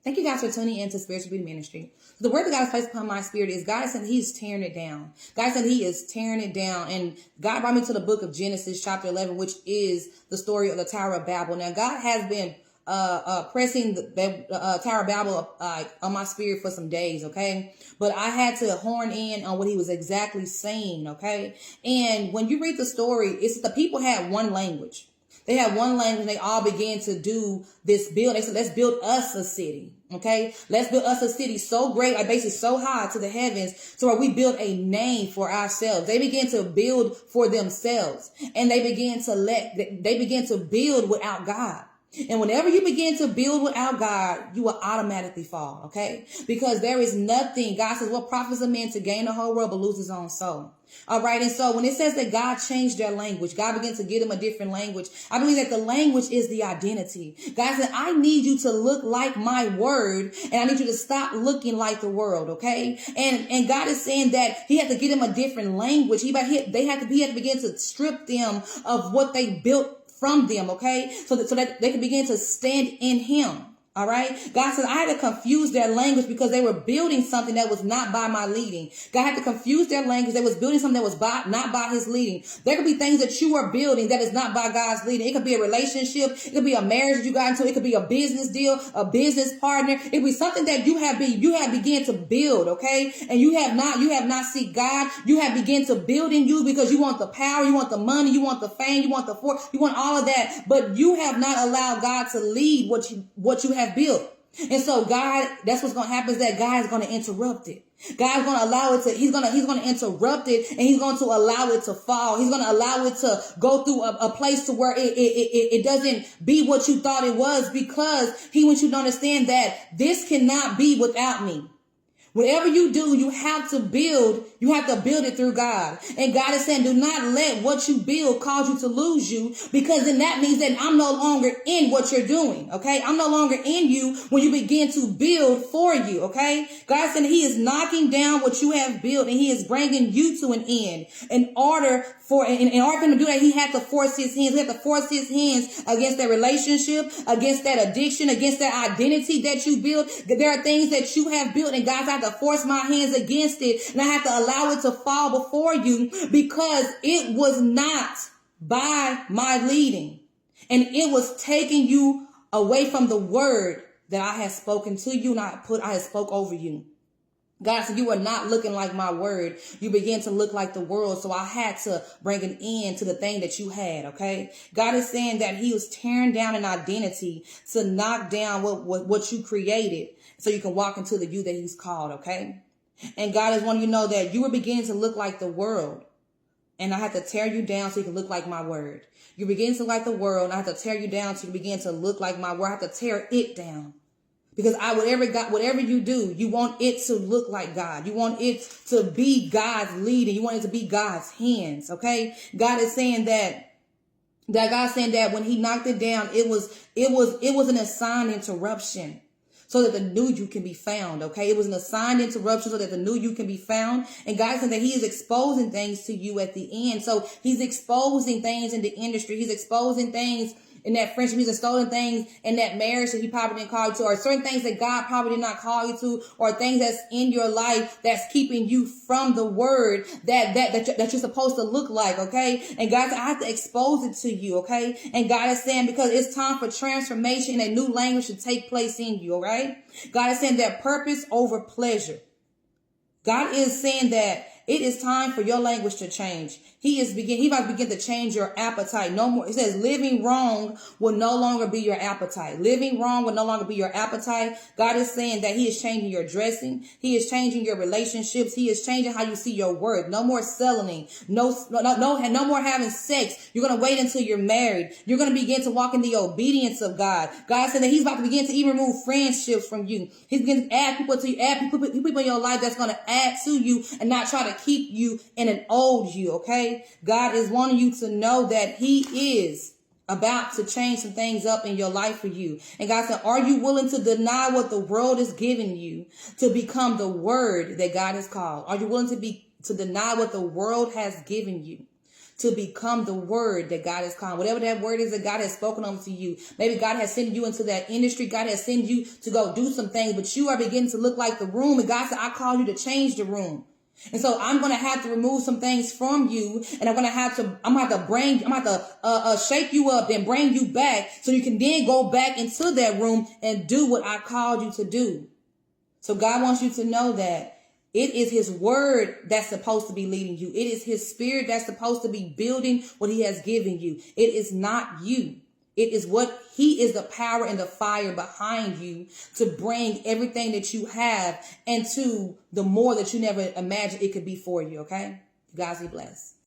Thank you guys for tuning in to Spiritual Beauty Ministry. The word that God has placed upon my spirit is God said He's tearing it down. God said He is tearing it down. And God brought me to the book of Genesis chapter 11, which is the story of the Tower of Babel. Now, God has been pressing the Tower of Babel on my spirit for some days, okay? But I had to horn in on what He was exactly saying, okay? And when you read the story, it's the people had one language. They had one language. They all began to do this build. They said, let's build us a city. Okay. Let's build us a city so great, like basically so high to the heavens to where we build a name for ourselves. They began to build for themselves, and they began to build without God. And whenever you begin to build without God, you will automatically fall, okay? Because there is nothing. God says, what profits a man to gain the whole world but lose his own soul? All right. And so when it says that God changed their language, God began to give them a different language. I believe that the language is the identity. God said, I need you to look like my word, and I need you to stop looking like the world. Okay. And God is saying that He had to give them a different language. He had to begin to strip them of what they built from them, okay? So that they can begin to stand in Him. All right. God says, I had to confuse their language because they were building something that was not by my leading. God had to confuse their language. They was building something that was not by His leading. There could be things that you are building that is not by God's leading. It could be a relationship. It could be a marriage that you got into. It could be a business deal, a business partner. It could be something that you have began to build. Okay. And you have not seek God. You have begun to build in you because you want the power, you want the money, you want the fame, you want the force, you want all of that. But you have not allowed God to lead what you have built. And so God, that's what's going to happen, is that God is going to interrupt it. God is going to allow it to, he's going to interrupt it, and He's going to allow it to fall. He's going to allow it to go through a place to where it doesn't be what you thought it was, because He wants you to understand that this cannot be without me. Whatever you do, you have to build it through God. And God is saying, do not let what you build cause you to lose you, because then that means that I'm no longer in what you're doing. Okay. I'm no longer in you when you begin to build for you. Okay. God said He is knocking down what you have built, and He is bringing you to an end. In order for him to do that, He had to force His hands. He had to force His hands against that relationship, against that addiction, against that identity that you built. There are things that you have built, and God's had to force my hands against it, and I have to allow it to fall before you, because it was not by my leading, and it was taking you away from the word that I had spoken to you, and I had spoke over you. God said, you are not looking like my word. You begin to look like the world. So I had to bring an end to the thing that you had. Okay. God is saying that He was tearing down an identity to knock down what you created, so you can walk into the you that He's called. Okay. And God is wanting you to know that you were beginning to look like the world, and I had to tear you down so you can look like my word. You begin to look like the world, and I have to tear you down so you begin to look like my word. I have to tear it down. Because whatever you do, you want it to look like God. You want it to be God's leading. You want it to be God's hands. Okay. God is saying that when He knocked it down, it was an assigned interruption, so that the new you can be found. Okay. It was an assigned interruption so that the new you can be found. And God said that He is exposing things to you at the end. So He's exposing things in the industry. He's exposing things in that friendship. He's stolen things in that marriage that He probably didn't call you to, or certain things that God probably did not call you to, or things that's in your life that's keeping you from the word that you're supposed to look like. Okay. And God said, I have to expose it to you. Okay. And God is saying, because it's time for transformation, and a new language should take place in you. All right. God is saying that purpose over pleasure. God is saying that it is time for your language to change. He about to begin to change your appetite. No more. It says living wrong will no longer be your appetite. Living wrong will no longer be your appetite. God is saying that He is changing your dressing. He is changing your relationships. He is changing how you see your worth. No more selling. No more having sex. You're going to wait until you're married. You're going to begin to walk in the obedience of God. God said that He's about to begin to even remove friendships from you. He's going to add people to you, add people in your life that's going to add to you and not try to keep you in an old you. Okay. God is wanting you to know that He is about to change some things up in your life for you. And God said, are you willing to deny what the world is giving you to become the word that God has called? Are you willing to deny what the world has given you to become the word that God has called. Whatever that word is that God has spoken unto you. Maybe God has sent you into that industry. God has sent you to go do some things, but you are beginning to look like the room. And God said, I called you to change the room. And so I'm going to have to remove some things from you, and I'm going to have to shake you up and bring you back so you can then go back into that room and do what I called you to do. So God wants you to know that it is his word that's supposed to be leading you. It is his spirit that's supposed to be building what he has given you. It is not you. It is what he is, the power and the fire behind you to bring everything that you have into the more that you never imagined it could be for you. Okay? You guys be blessed.